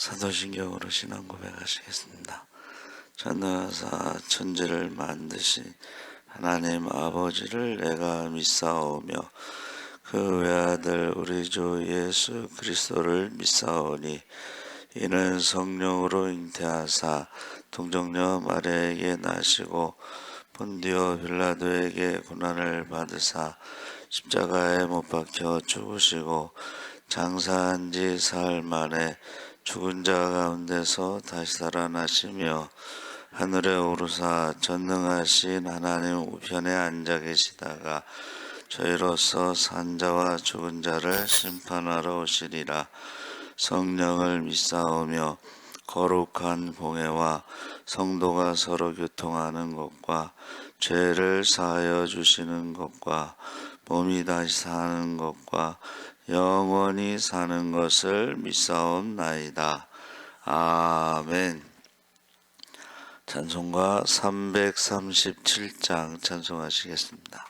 사도신경으로 신앙 고백하시겠습니다. 전능하사 천지를 만드신 하나님 아버지를 내가 믿사오며 그 외아들 우리 주 예수 그리스도를 믿사오니 이는 성령으로 잉태하사 동정녀 마리아에게 나시고 본디오 빌라도에게 고난을 받으사 십자가에 못 박혀 죽으시고 장사한 지 사흘 만에 죽은 자 가운데서 다시 살아나시며 하늘에 오르사 전능하신 하나님 우편에 앉아 계시다가 저희로서 산 자와 죽은 자를 심판하러 오시리라. 성령을 믿사오며 거룩한 공회와 성도가 서로 교통하는 것과 죄를 사하여 주시는 것과 몸이 다시 사는 것과 영원히 사는 것을 믿사옵나이다. 아멘. 찬송가 337장 찬송하시겠습니다.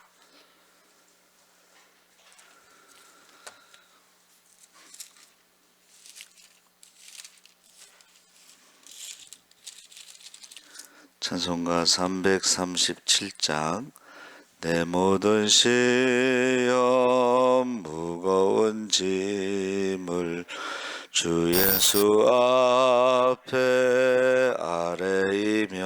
찬송가 337장. 내 모든 시험 무거운 짐을 주 예수 앞에 아뢰이면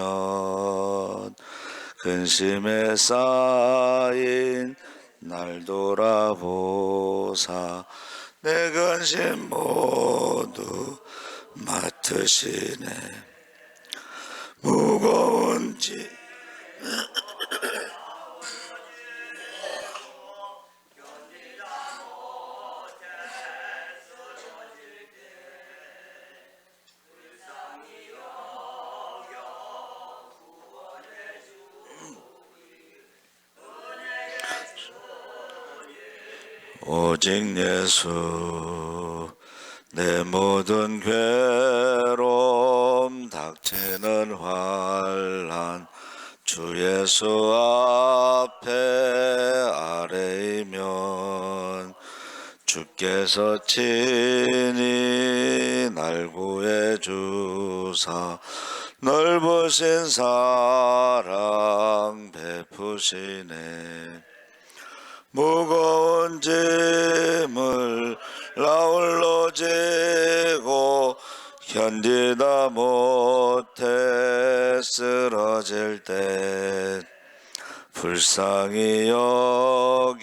근심에 쌓인 날 돌아보사 내 근심 모두 맡으시네. 무거운 짐 오직 예수 내 모든 괴로움 닥치는 환난 주 예수 앞에 아뢰이면 주께서 친히 날 구해 주사 넓으신 사랑 베푸시네. 무거운 짐을 나홀로 지고 견디다 못해 쓰러질 때 불쌍히 여겨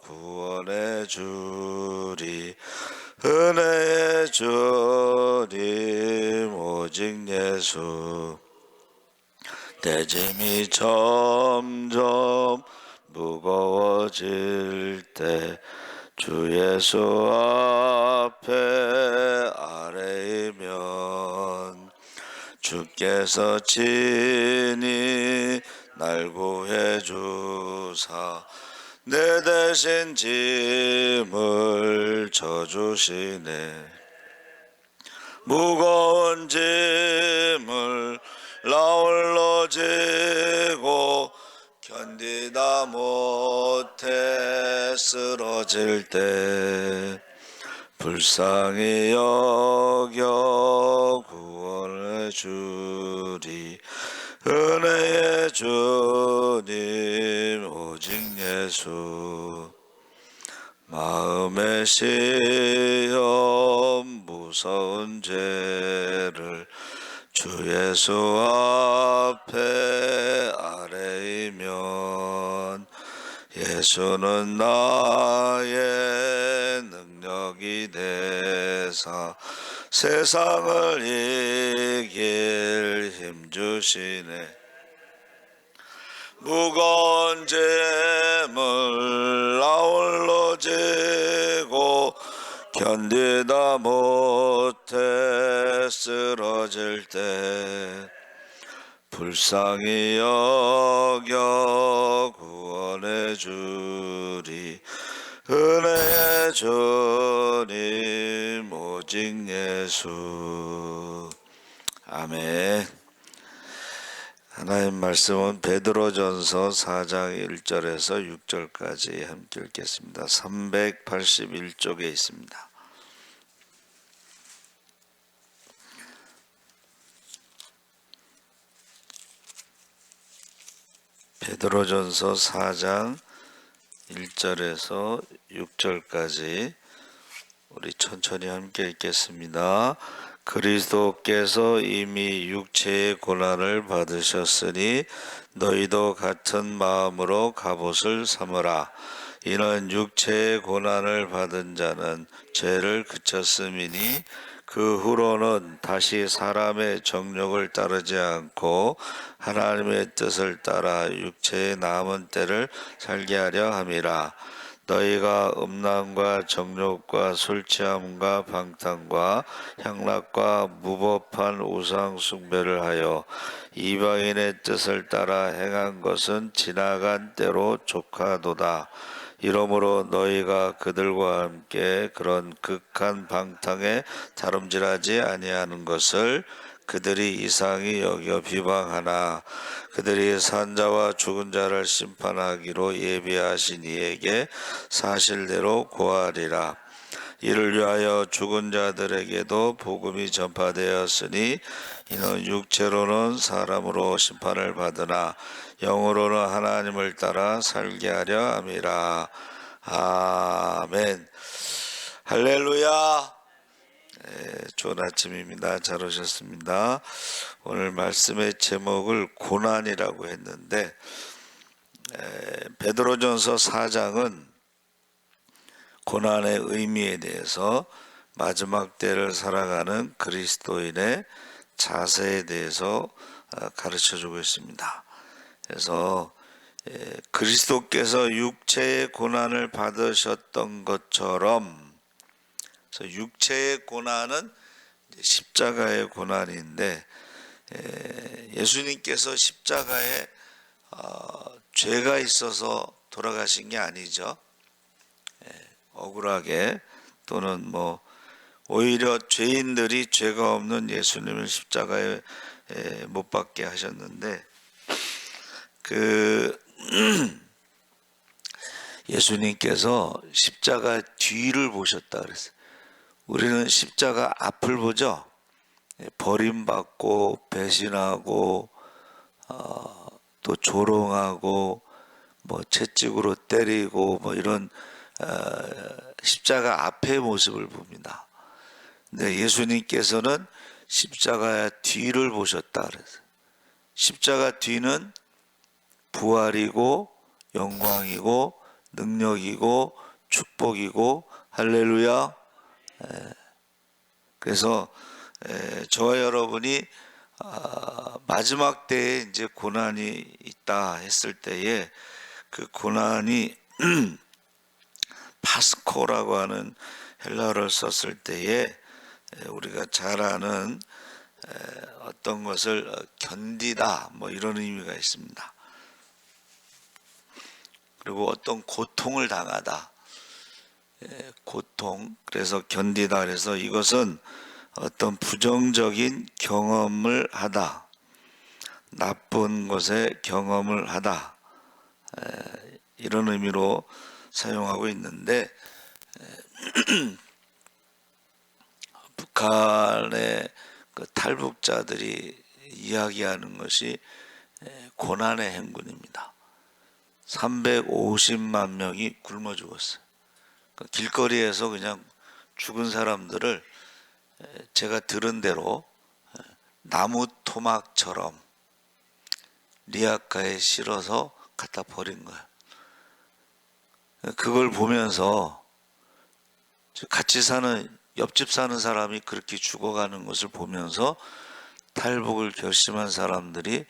구원해 주리. 은혜의 주님 오직 예수. 내 짐이 점점 무거워질 때 주 예수 앞에 아뢰이면 주께서 친히 날 구해 주사 내 대신 짐을 져주시네. 무거운 짐을 나홀로 지고 견디다 못해 쓰러질 때 불쌍히 여겨 구원해 주리. 은혜의 주님 오직 예수. 마음의 시험 무서운 죄를 주 예수 앞에 아뢰이면 예수는 나의 능력이 되사 세상을 이길 힘 주시네. 무거운 짐을 나홀로 지고 견디다 못해 쓰러질 때 불쌍히 여겨 구원해 주리. 은혜의 주님 오직 예수. 아멘. 하나님 말씀은 베드로전서 4장 1절에서 6절까지 함께 읽겠습니다. 381쪽에 있습니다. 베드로전서 4장 1절에서 6절까지 우리 천천히 함께 읽겠습니다. 그리스도께서 이미 육체의 고난을 받으셨으니 너희도 같은 마음으로 갑옷을 삼으라. 이는 육체의 고난을 받은 자는 죄를 그쳤음이니 그 후로는 다시 사람의 정욕을 따르지 않고 하나님의 뜻을 따라 육체의 남은 때를 살게 하려 함이라. 너희가 음란과 정욕과 술취함과 방탕과 향락과 무법한 우상 숭배를 하여 이방인의 뜻을 따라 행한 것은 지나간 때로 족하도다. 이러므로 너희가 그들과 함께 그런 극한 방탕에 다름질하지 아니하는 것을 그들이 이상히 여겨 비방하나 그들이 산 자와 죽은 자를 심판하기로 예비하신 이에게 사실대로 고하리라. 이를 위하여 죽은 자들에게도 복음이 전파되었으니 이는 육체로는 사람으로 심판을 받으나 영으로는 하나님을 따라 살게 하려 함이라. 아멘. 할렐루야. 좋은 아침입니다. 잘 오셨습니다. 오늘 말씀의 제목을 고난이라고 했는데 베드로전서 4장은 고난의 의미에 대해서 마지막 때를 살아가는 그리스도인의 자세에 대해서 가르쳐주고 있습니다. 그래서 그리스도께서 육체의 고난을 받으셨던 것처럼, 그래서 육체의 고난은 십자가의 고난인데 예수님께서 십자가에 죄가 있어서 돌아가신 게 아니죠. 억울하게 또는 오히려 죄인들이 죄가 없는 예수님을 십자가에 못 박게 하셨는데 예수님께서 십자가 뒤를 보셨다 그랬어요. 우리는 십자가 앞을 보죠. 버림받고 배신하고 또 조롱하고 채찍으로 때리고 이런 십자가 앞의 모습을 봅니다. 근데 예수님께서는 십자가 뒤를 보셨다 그랬어요. 십자가 뒤는 부활이고 영광이고 능력이고 축복이고 할렐루야. 그래서 저와 여러분이 마지막 때에 이제 고난이 있다 했을 때에 그 고난이 파스코라고 하는 헬라어를 썼을 때에 우리가 잘 아는 어떤 것을 견디다 이런 의미가 있습니다. 그리고 어떤 고통을 당하다, 고통, 그래서 견디다. 그래서 이것은 어떤 부정적인 경험을 하다, 나쁜 것의 경험을 하다, 이런 의미로 사용하고 있는데 북한의 그 탈북자들이 이야기하는 것이 고난의 행군입니다. 350만 명이 굶어 죽었어요. 길거리에서 그냥 죽은 사람들을 제가 들은 대로 나무 토막처럼 리아카에 실어서 갖다 버린 거예요. 그걸 보면서 같이 사는 옆집 사는 사람이 그렇게 죽어가는 것을 보면서 탈북을 결심한 사람들이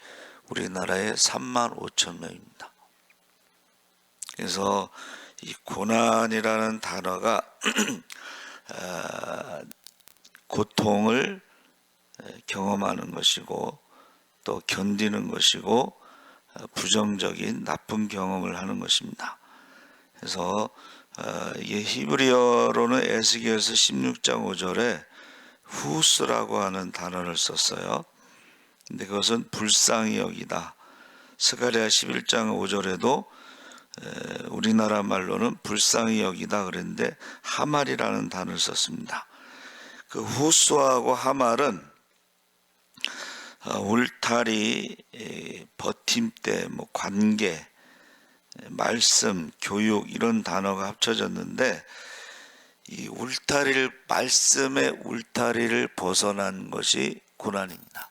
우리나라에 3만 5천 명입니다. 그래서 이 고난이라는 단어가 고통을 경험하는 것이고 또 견디는 것이고 부정적인 나쁜 경험을 하는 것입니다. 그래서 이게 히브리어로는 에스겔서 16장 5절에 후스라고 하는 단어를 썼어요. 근데 그것은 불쌍히 여기다. 스가랴 11장 5절에도 우리나라 말로는 불쌍히 여기다 그랬는데 하말이라는 단어를 썼습니다. 그 후스하고 하말은 울타리, 버팀대, 관계, 말씀, 교육 이런 단어가 합쳐졌는데 이 말씀의 울타리를 벗어난 것이 고난입니다.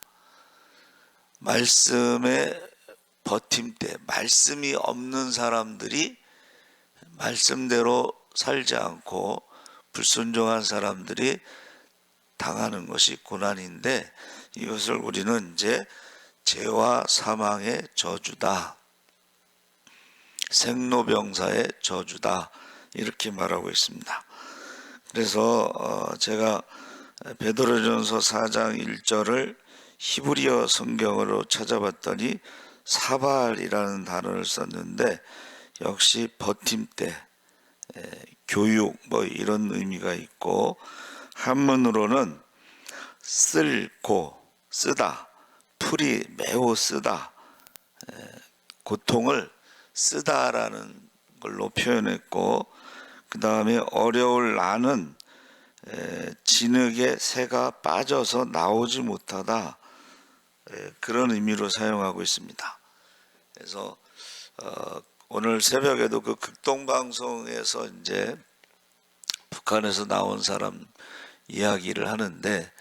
말씀의 버팀대, 말씀이 없는 사람들이 말씀대로 살지 않고 불순종한 사람들이 당하는 것이 고난인데, 이것을 우리는 이제 죄와 사망의 저주다, 생로병사의 저주다, 이렇게 말하고 있습니다. 그래서 제가 베드로전서 4장 1절을 히브리어 성경으로 찾아봤더니 사발이라는 단어를 썼는데 역시 버팀대, 교육 이런 의미가 있고, 한문으로는 쓸고, 쓰다, 풀이 매우 쓰다, 고통을 쓰다라는 걸로 표현했고, 그 다음에 어려울 나는 진흙에 새가 빠져서 나오지 못하다, 그런 의미로 사용하고 있습니다. 그래서 오늘 새벽에도 그 극동방송에서 이제 북한에서 나온 사람 이야기를 하는데,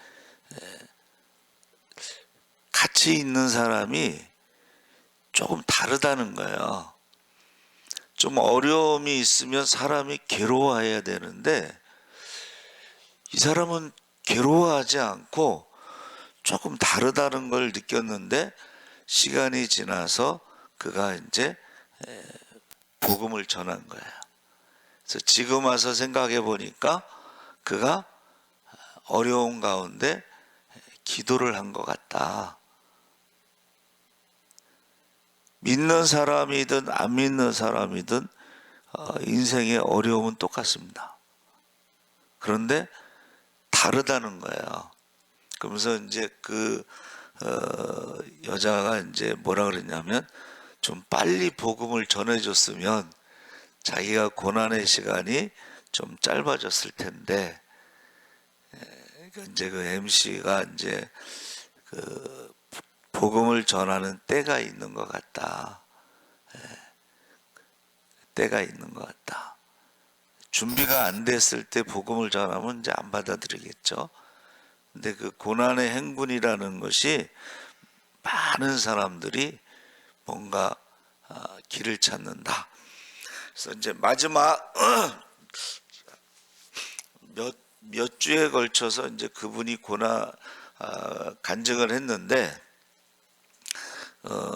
같이 있는 사람이 조금 다르다는 거예요. 좀 어려움이 있으면 사람이 괴로워해야 되는데 이 사람은 괴로워하지 않고 조금 다르다는 걸 느꼈는데, 시간이 지나서 그가 이제 복음을 전한 거예요. 그래서 지금 와서 생각해 보니까 그가 어려운 가운데 기도를 한 것 같다. 믿는 사람이든 안 믿는 사람이든 인생의 어려움은 똑같습니다. 그런데 다르다는 거예요. 그러면서 이제 그 여자가 이제 뭐라 그랬냐면, 좀 빨리 복음을 전해줬으면 자기가 고난의 시간이 좀 짧아졌을 텐데, 이제 그 MC가 이제 그 복음을 전하는 때가 있는 것 같다. 때가 있는 것 같다. 준비가 안 됐을 때 복음을 전하면 이제 안 받아들이겠죠. 근데 그 고난의 행군이라는 것이 많은 사람들이 뭔가 길을 찾는다. 그래서 이제 마지막 몇 주에 걸쳐서 이제 그분이 간증을 했는데,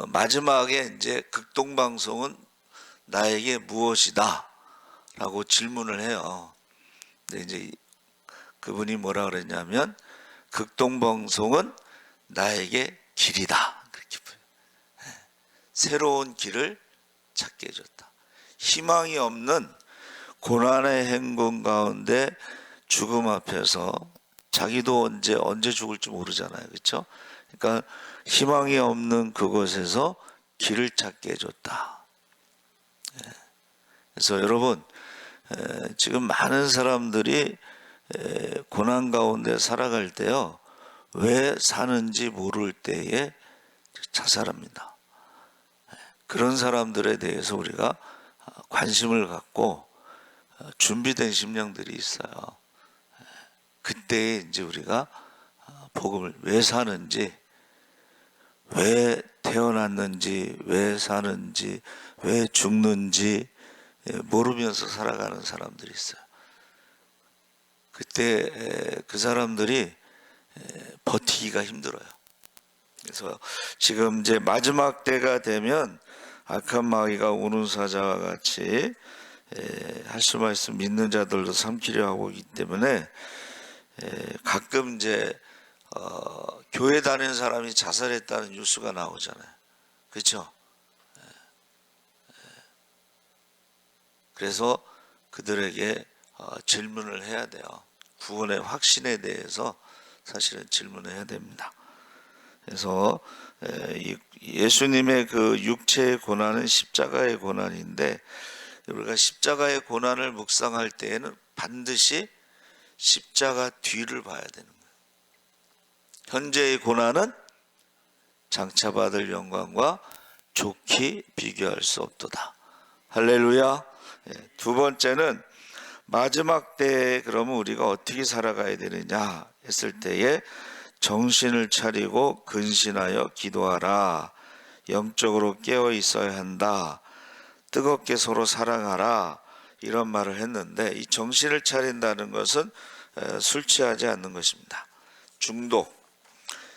마지막에 이제 극동방송은 나에게 무엇이다 라고 질문을 해요. 근데 이제 그분이 뭐라 그랬냐면, 극동방송은 나에게 길이다, 그렇게 새로운 길을 찾게 해줬다. 희망이 없는 고난의 행군 가운데 죽음 앞에서 자기도 언제 죽을지 모르잖아요, 그렇죠? 그러니까 희망이 없는 그곳에서 길을 찾게 해줬다. 그래서 여러분, 지금 많은 사람들이 고난 가운데 살아갈 때요, 왜 사는지 모를 때에 자살합니다. 그런 사람들에 대해서 우리가 관심을 갖고 준비된 심령들이 있어요. 그때 이제 우리가 복음을, 왜 사는지, 왜 태어났는지, 왜 사는지, 왜 죽는지 모르면서 살아가는 사람들이 있어요. 그때 그 사람들이 버티기가 힘들어요. 그래서 지금 이제 마지막 때가 되면 악한 마귀가 우는 사자와 같이 하실 말씀 믿는 자들도 삼키려 하고 있기 때문에 가끔 이제 교회 다니는 사람이 자살했다는 뉴스가 나오잖아요, 그렇죠? 그래서 그들에게 질문을 해야 돼요. 구원의 확신에 대해서 사실은 질문을 해야 됩니다. 그래서 예수님의 그 육체의 고난은 십자가의 고난인데, 우리가 십자가의 고난을 묵상할 때에는 반드시 십자가 뒤를 봐야 되는 거예요. 현재의 고난은 장차받을 영광과 좋게 비교할 수 없도다. 할렐루야. 두 번째는 마지막 때에 그러면 우리가 어떻게 살아가야 되느냐 했을 때에 정신을 차리고 근신하여 기도하라. 영적으로 깨어 있어야 한다. 뜨겁게 서로 사랑하라. 이런 말을 했는데, 이 정신을 차린다는 것은 술 취하지 않는 것입니다. 중독,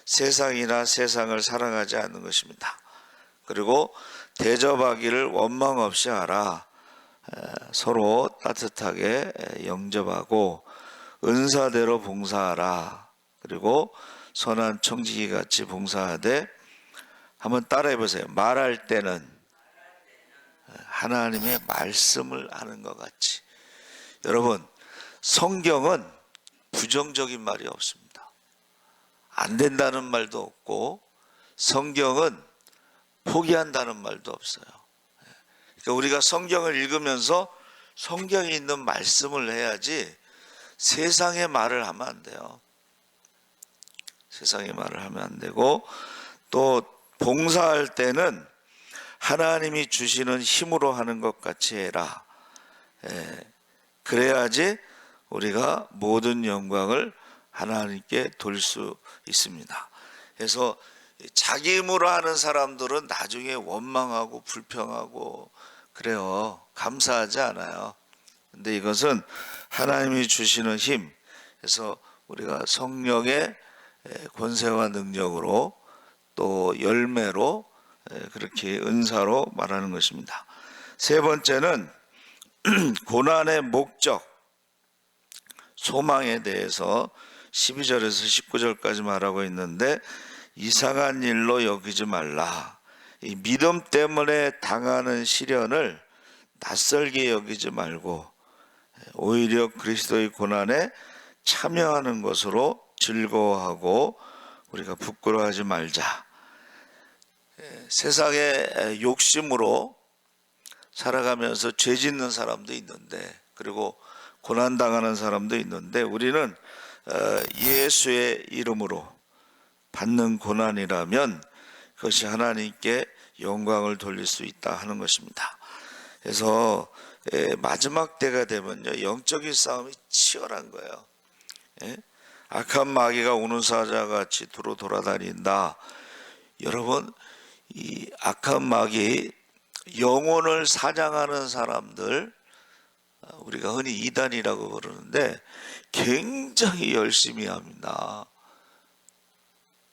세상이나 세상을 사랑하지 않는 것입니다. 그리고 대접하기를 원망 없이 하라. 서로 따뜻하게 영접하고 은사대로 봉사하라. 그리고 선한 청지기 같이 봉사하되, 한번 따라해 보세요. 말할 때는 하나님의 말씀을 하는 것 같이. 여러분, 성경은 부정적인 말이 없습니다. 안 된다는 말도 없고 성경은 포기한다는 말도 없어요. 그러니까 우리가 성경을 읽으면서 성경에 있는 말씀을 해야지 세상의 말을 하면 안 돼요. 세상의 말을 하면 안 되고, 또 봉사할 때는 하나님이 주시는 힘으로 하는 것 같이 해라. 그래야지 우리가 모든 영광을 하나님께 돌릴 수 있습니다. 그래서 자기 힘으로 하는 사람들은 나중에 원망하고 불평하고 그래요. 감사하지 않아요. 근데 이것은 하나님이 주시는 힘, 그래서 우리가 성령의 권세와 능력으로 또 열매로 그렇게 은사로 말하는 것입니다. 세 번째는 고난의 목적, 소망에 대해서 12절에서 19절까지 말하고 있는데, 이상한 일로 여기지 말라. 이 믿음 때문에 당하는 시련을 낯설게 여기지 말고 오히려 그리스도의 고난에 참여하는 것으로 즐거워하고 우리가 부끄러워하지 말자. 세상의 욕심으로 살아가면서 죄 짓는 사람도 있는데, 그리고 고난당하는 사람도 있는데, 우리는 예수의 이름으로 받는 고난이라면 그것이 하나님께 영광을 돌릴 수 있다 하는 것입니다. 그래서 마지막 때가 되면요, 영적인 싸움이 치열한 거예요. 악한 마귀가 우는 사자같이 두루 돌아다닌다. 여러분, 이 악한 마귀, 영혼을 사냥하는 사람들, 우리가 흔히 이단이라고 부르는데 굉장히 열심히 합니다.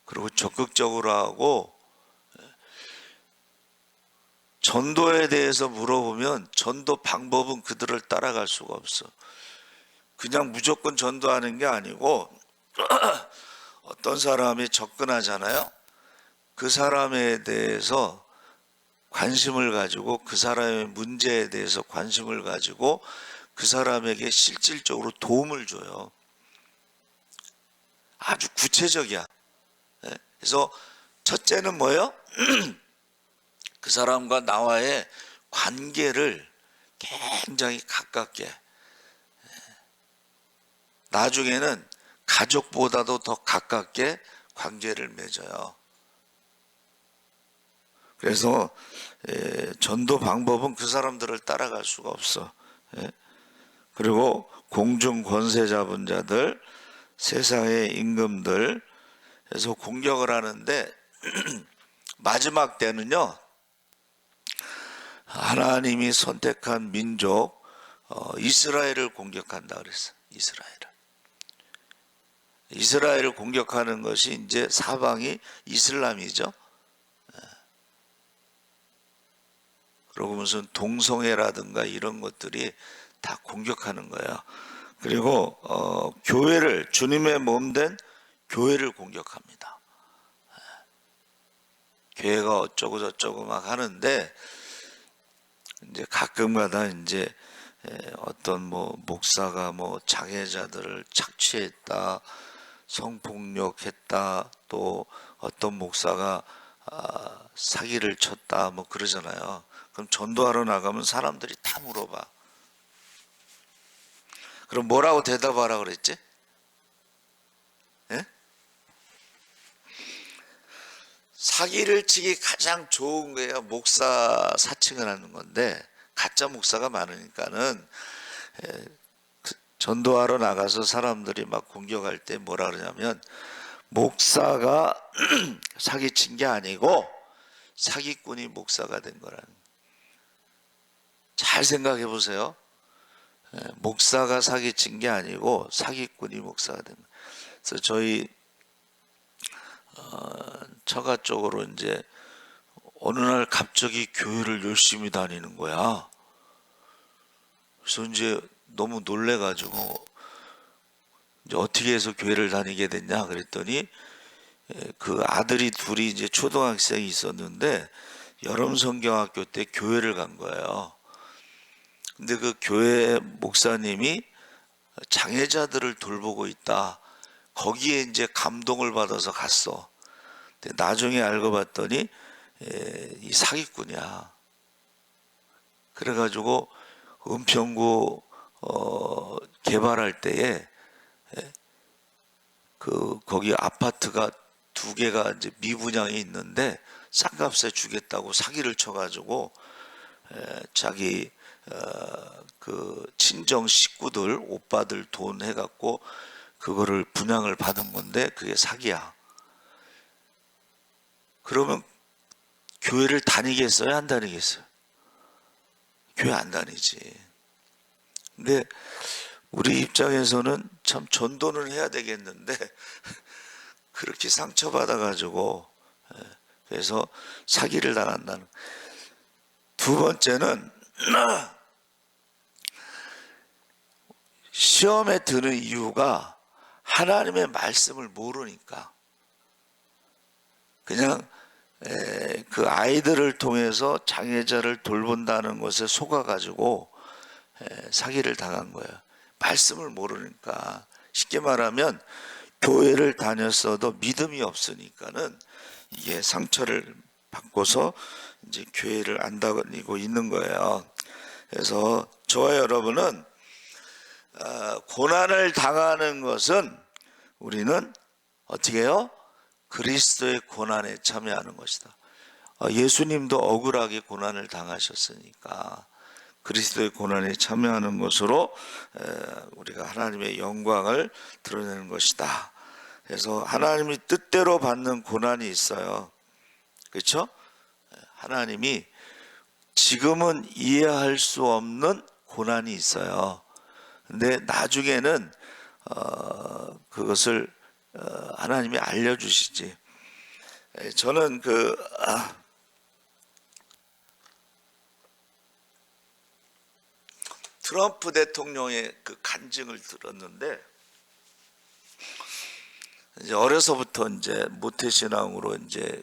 그리고 적극적으로 하고, 전도에 대해서 물어보면 전도 방법은 그들을 따라갈 수가 없어. 그냥 무조건 전도하는 게 아니고 어떤 사람이 접근하잖아요. 그 사람에 대해서 관심을 가지고, 그 사람의 문제에 대해서 관심을 가지고 그 사람에게 실질적으로 도움을 줘요. 아주 구체적이야. 그래서 첫째는 뭐예요? 그 사람과 나와의 관계를 굉장히 가깝게, 나중에는 가족보다도 더 가깝게 관계를 맺어요. 그래서 전도 방법은 그 사람들을 따라갈 수가 없어. 그리고 공중 권세 잡은 자들, 세상의 임금들, 그래서 공격을 하는데 마지막 때는요, 하나님이 선택한 민족 이스라엘을 공격한다 그랬어. 이스라엘을 공격하는 것이 이제 사방이 이슬람이죠. 그리고 무슨 동성애라든가 이런 것들이 다 공격하는 거예요. 그리고 교회를, 주님의 몸된 교회를 공격합니다. 교회가 어쩌고 저쩌고 막 하는데, 이제 가끔가다 이제 어떤 목사가 장애자들을 착취했다, 성폭력했다, 또 어떤 목사가 사기를 쳤다 그러잖아요. 그럼 전도하러 나가면 사람들이 다 물어봐. 그럼 뭐라고 대답하라 그랬지? 사기를 치기 가장 좋은 거야 목사 사칭을 하는 건데, 가짜 목사가 많으니까는 전도하러 나가서 사람들이 막 공격할 때 뭐라 그러냐면, 목사가 사기친 게 아니고 사기꾼이 목사가 된 거라는. 잘 생각해 보세요. 목사가 사기친 게 아니고 사기꾼이 목사가 된 거예요. 그래서 저희 처가 쪽으로 이제 어느 날 갑자기 교회를 열심히 다니는 거야. 그래서 이제 너무 놀래가지고 이제 어떻게 해서 교회를 다니게 됐냐 그랬더니, 그 아들이 둘이 이제 초등학생이 있었는데 여름 성경학교 때 교회를 간 거예요. 근데 그 교회 목사님이 장애자들을 돌보고 있다. 거기에 이제 감동을 받아서 갔어. 근데 나중에 알고 봤더니 이 사기꾼이야. 그래가지고 은평구 개발할 때에 거기 아파트가 2개가 이제 미분양이 있는데 싼 값에 주겠다고 사기를 쳐가지고 자기 그 친정 식구들 오빠들 돈 해갖고 그거를 분양을 받은 건데 그게 사기야. 그러면 교회를 다니겠어요? 안 다니겠어요? 교회 안 다니지. 근데 우리 입장에서는 참 전도는 해야 되겠는데 그렇게 상처받아가지고, 그래서 사기를 당한다는. 두 번째는 시험에 드는 이유가 하나님의 말씀을 모르니까. 그냥 그 아이들을 통해서 장애자를 돌본다는 것에 속아가지고 사기를 당한 거예요. 말씀을 모르니까. 쉽게 말하면 교회를 다녔어도 믿음이 없으니까는 이게 상처를 받고서 이제 교회를 안 다니고 있는 거예요. 그래서 저와 여러분은 고난을 당하는 것은 우리는 어떻게 해요? 그리스도의 고난에 참여하는 것이다. 예수님도 억울하게 고난을 당하셨으니까 그리스도의 고난에 참여하는 것으로 우리가 하나님의 영광을 드러내는 것이다. 그래서 하나님이 뜻대로 받는 고난이 있어요. 그렇죠? 하나님이 지금은 이해할 수 없는 고난이 있어요. 근데 나중에는 그것을 하나님이 알려주시지. 저는 트럼프 대통령의 그 간증을 들었는데, 이제 어려서부터 이제 모태신앙으로 이제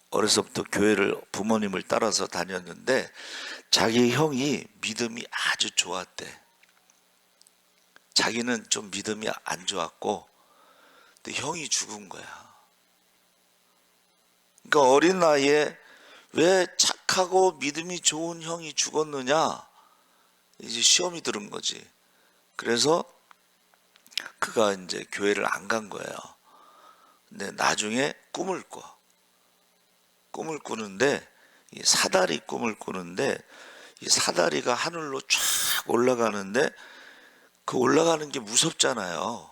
어려서부터 교회를 부모님을 따라서 다녔는데 자기 형이 믿음이 아주 좋았대. 자기는 좀 믿음이 안 좋았고, 근데 형이 죽은 거야. 그러니까 어린 나이에 왜 착하고 믿음이 좋은 형이 죽었느냐? 이제 시험이 들은 거지. 그래서 그가 이제 교회를 안 간 거예요. 근데 나중에 꿈을 꾸는데, 이 사다리 꿈을 꾸는데, 이 사다리가 하늘로 쫙 올라가는데 그 올라가는 게 무섭잖아요.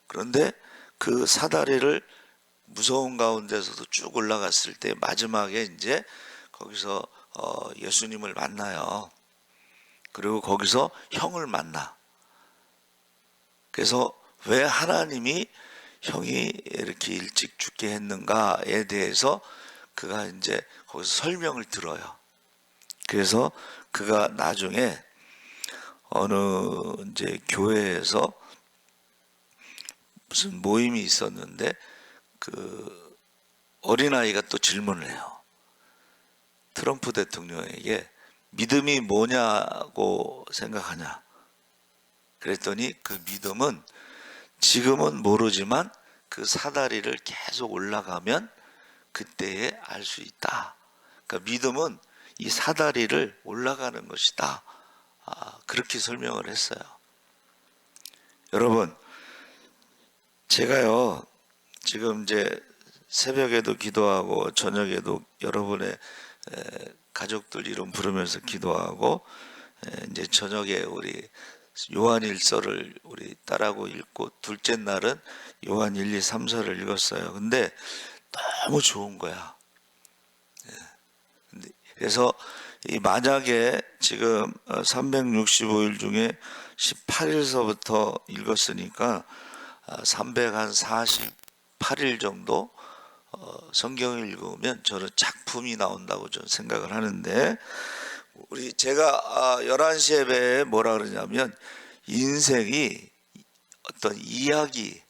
그런데 그 사다리를 무서운 가운데서도 쭉 올라갔을 때 마지막에 이제 거기서 예수님을 만나요. 그리고 거기서 형을 만나. 그래서 왜 하나님이 형이 이렇게 일찍 죽게 했는가에 대해서 그가 이제 거기서 설명을 들어요. 그래서 그가 나중에 어느 이제 교회에서 무슨 모임이 있었는데 그 어린아이가 또 질문을 해요. 트럼프 대통령에게 믿음이 뭐냐고 생각하냐. 그랬더니 그 믿음은 지금은 모르지만 그 사다리를 계속 올라가면 그때에 알 수 있다. 그러니까 믿음은 이 사다리를 올라가는 것이다. 그렇게 설명을 했어요. 여러분, 제가요 지금 이제 새벽에도 기도하고 저녁에도 여러분의 가족들 이름 부르면서 기도하고 이제 저녁에 우리 요한일서를 우리 딸하고 읽고 둘째 날은 요한 1, 2, 3, 4를 읽었어요. 근데 너무 좋은 거야. 그래서 이 만약에 지금 365일 중에 18일서부터 읽었으니까 348일 정도 성경을 읽으면 저는 작품이 나온다고 저는 생각을 하는데, 우리 제가 11시 예배에 뭐라 그러냐면 인생이 어떤 이야기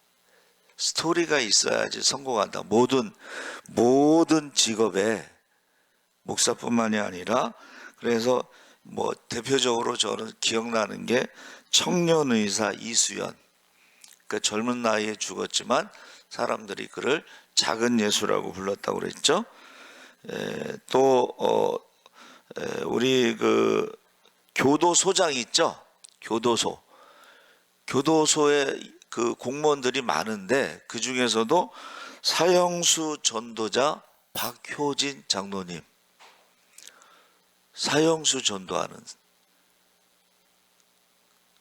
스토리가 있어야지 성공한다. 모든 직업에 목사뿐만이 아니라, 그래서 뭐 대표적으로 저는 기억나는 게 청년의사 이수연. 그 젊은 나이에 죽었지만 사람들이 그를 작은 예수라고 불렀다고 그랬죠. 또 우리 그 교도소장 있죠. 교도소에 그 공무원들이 많은데 그 중에서도 사형수 전도자 박효진 장로님, 사형수 전도하는.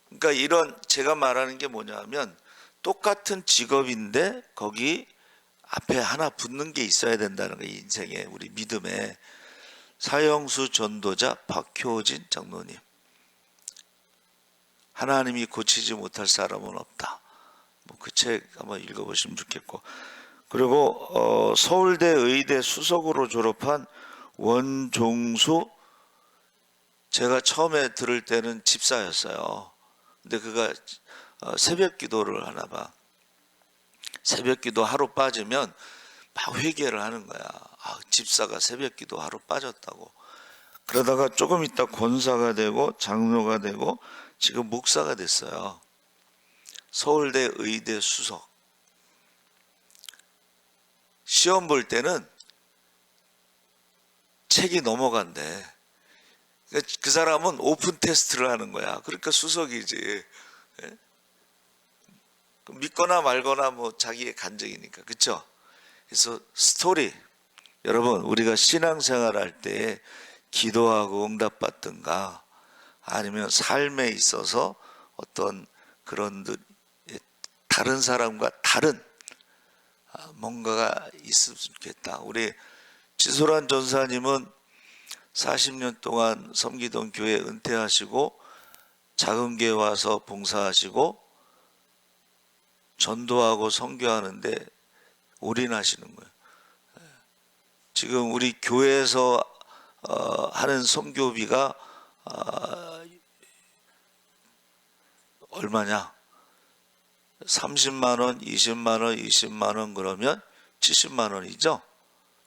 그러니까 이런, 제가 말하는 게 뭐냐면 똑같은 직업인데 거기 앞에 하나 붙는 게 있어야 된다는 거예요. 인생에, 우리 믿음에. 사형수 전도자 박효진 장로님. 하나님이 고치지 못할 사람은 없다. 그 책 한번 읽어보시면 좋겠고, 그리고 서울대 의대 수석으로 졸업한 원종수, 제가 처음에 들을 때는 집사였어요. 근데 그가 새벽 기도를 하나 봐. 새벽 기도 하루 빠지면 막 회개를 하는 거야. 집사가 새벽 기도 하루 빠졌다고. 그러다가 조금 있다 권사가 되고 장로가 되고 지금 목사가 됐어요. 서울대 의대 수석. 시험 볼 때는 책이 넘어간대. 그 사람은 오픈 테스트를 하는 거야. 그러니까 수석이지. 믿거나 말거나 뭐 자기의 간증이니까. 그렇죠? 그래서 스토리. 여러분, 우리가 신앙생활 할 때 기도하고 응답받든가 아니면 삶에 있어서 어떤 그런 다른 사람과 다른 뭔가가 있으면 좋겠다. 우리 지소란 전사님은 40년 동안 섬기던 교회 은퇴하시고 작은 교회 와서 봉사하시고 전도하고 선교하는데 올인하시는 거예요. 지금 우리 교회에서 하는 선교비가 얼마냐? 30만 원, 20만 원, 20만 원 그러면 70만 원이죠.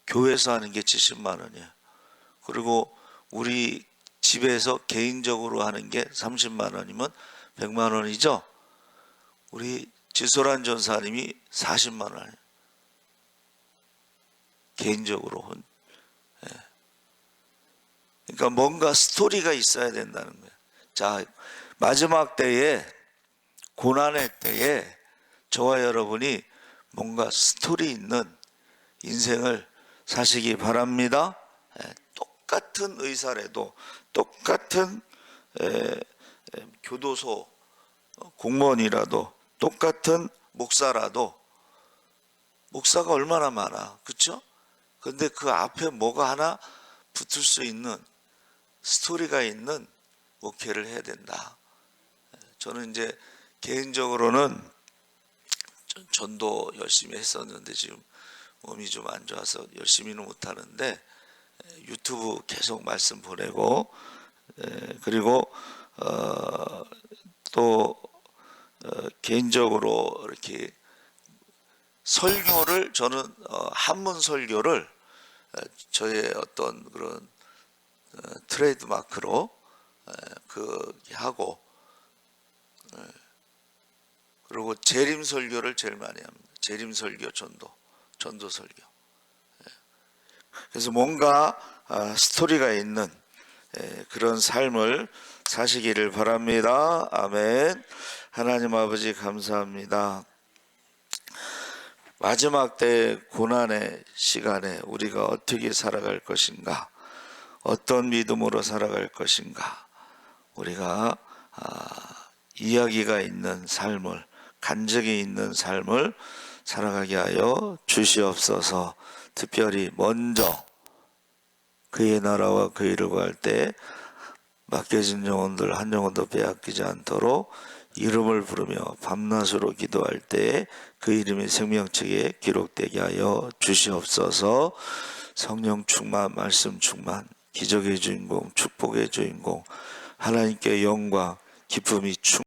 교회에서 하는 게 70만 원이에요. 그리고 우리 집에서 개인적으로 하는 게 30만 원이면 100만 원이죠. 우리 지소란 전사님이 40만 원이에요. 개인적으로. 그러니까 뭔가 스토리가 있어야 된다는 거예요. 자, 마지막 때에, 고난의 때에 저와 여러분이 뭔가 스토리 있는 인생을 사시기 바랍니다. 똑같은 의사라도, 똑같은 교도소 공무원이라도, 똑같은 목사라도, 목사가 얼마나 많아, 그렇죠? 근데 그 앞에 뭐가 하나 붙을 수 있는 스토리가 있는 목회를 해야 된다. 저는 이제 개인적으로는 전도 열심히 했었는데 지금 몸이 좀 안 좋아서 열심히는 못하는데 유튜브 계속 말씀 보내고, 그리고 또 개인적으로 이렇게 설교를, 저는 한문 설교를 저의 어떤 그런 트레이드 마크로 그렇게 하고, 그리고 재림 설교를 제일 많이 합니다. 재림 설교, 전도 설교. 그래서 뭔가 스토리가 있는 그런 삶을 사시기를 바랍니다. 아멘. 하나님 아버지 감사합니다. 마지막 때 고난의 시간에 우리가 어떻게 살아갈 것인가, 어떤 믿음으로 살아갈 것인가, 우리가 이야기가 있는 삶을, 간증이 있는 삶을 살아가게 하여 주시옵소서. 특별히 먼저 그의 나라와 그 일을 구할 때 맡겨진 영혼들 한 영혼도 빼앗기지 않도록 이름을 부르며 밤낮으로 기도할 때 그 이름이 생명책에 기록되게 하여 주시옵소서. 성령 충만, 말씀 충만, 기적의 주인공, 축복의 주인공, 하나님께 영광, 기쁨이 충만